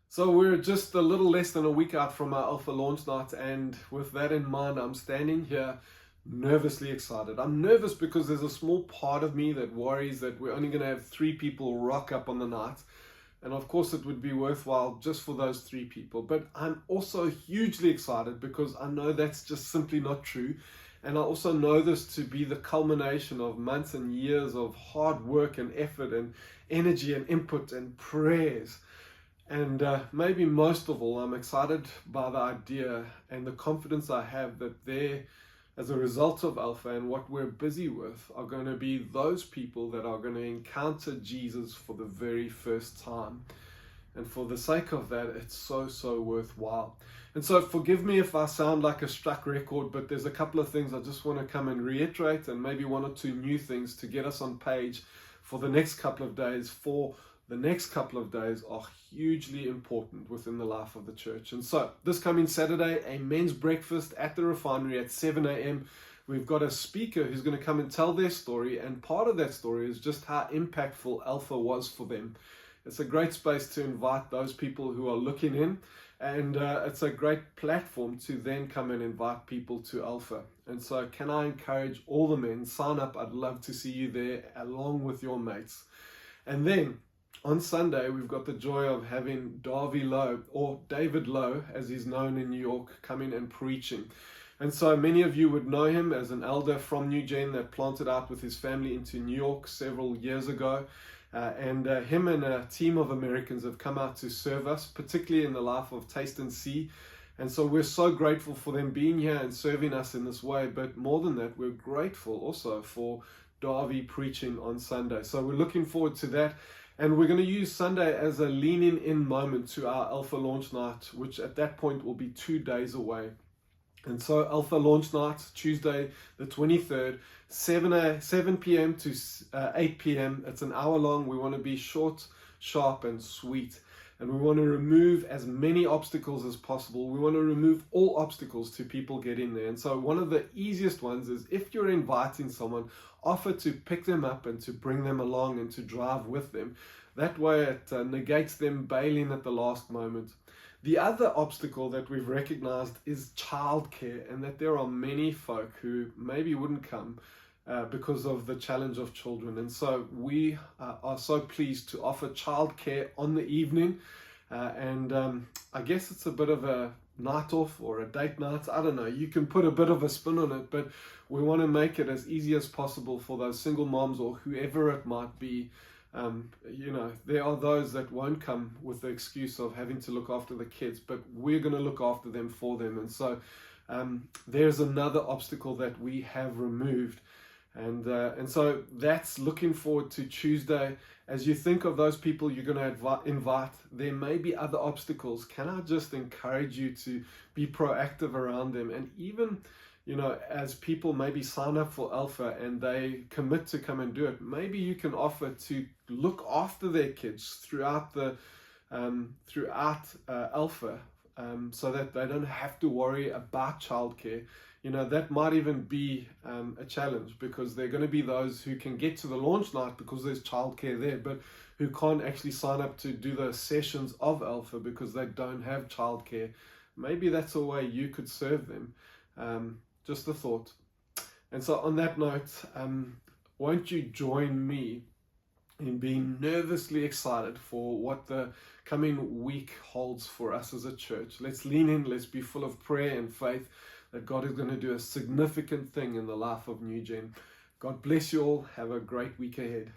So we're just a little less than a week out from our Alpha launch night, and with that in mind, I'm standing here nervously excited. I'm nervous because there's a small part of me that worries that we're only going to have 3 people rock up on the night. And of course, it would be worthwhile just for those 3 people. But I'm also hugely excited because I know that's just simply not true. And I also know this to be the culmination of months and years of hard work and effort and energy and input and prayers. And maybe most of all, I'm excited by the idea and the confidence I have that there, as a result of Alpha and what we're busy with, are going to be those people that are going to encounter Jesus for the very first time. And for the sake of that, it's so worthwhile. And so forgive me if I sound like a struck record, but there's a couple of things I just want to come and reiterate, and maybe 1 or 2 new things to get us on page for the next couple of days. For the next couple of days are hugely important within the life of the church. And so this coming Saturday, a men's breakfast at the refinery at 7 a.m. We've got a speaker who's going to come and tell their story. And part of that story is just how impactful Alpha was for them. It's a great space to invite those people who are looking in. And it's a great platform to then come and invite people to Alpha. And so can I encourage all the men, sign up. I'd love to see you there along with your mates. And then on Sunday, we've got the joy of having Davy Lowe, or David Lowe, as he's known in New York, coming and preaching. And so many of you would know him as an elder from New Gen that planted out with his family into New York several years ago. And him and a team of Americans have come out to serve us, particularly in the life of Taste and See. And so we're so grateful for them being here and serving us in this way. But more than that, we're grateful also for Davy preaching on Sunday. So we're looking forward to that. And we're going to use Sunday as a leaning in moment to our Alpha launch night, which at that point will be 2 days away. And so Alpha launch night, Tuesday, the 23rd, 7 p.m. to 8 p.m. It's an hour long. We want to be short, sharp, and sweet. And we want to remove as many obstacles as possible. We want to remove all obstacles to people getting there. And so one of the easiest ones is, if you're inviting someone, offer to pick them up and to bring them along and to drive with them. That way it negates them bailing at the last moment. The other obstacle that we've recognized is childcare, and that there are many folk who maybe wouldn't come because of the challenge of children. And so we are so pleased to offer childcare on the evening. I guess it's a bit of a night off or a date night. I don't know. You can put a bit of a spin on it, but we want to make it as easy as possible for those single moms or whoever it might be. There are those that won't come with the excuse of having to look after the kids, but we're going to look after them for them. And so there's another obstacle that we have removed. And so that's looking forward to Tuesday. As you think of those people you're going to invite, there may be other obstacles. Can I just encourage you to be proactive around them? And even, as people maybe sign up for Alpha and they commit to come and do it, maybe you can offer to look after their kids throughout Alpha, so that they don't have to worry about childcare. That might even be a challenge, because there are going to be those who can get to the launch night because there's childcare there, but who can't actually sign up to do the sessions of Alpha because they don't have childcare. Maybe that's a way you could serve them. Just a thought. And so on that note, won't you join me in being nervously excited for what the coming week holds for us as a church? Let's lean in, let's be full of prayer and faith that God is going to do a significant thing in the life of New Gen. God bless you all. Have a great week ahead.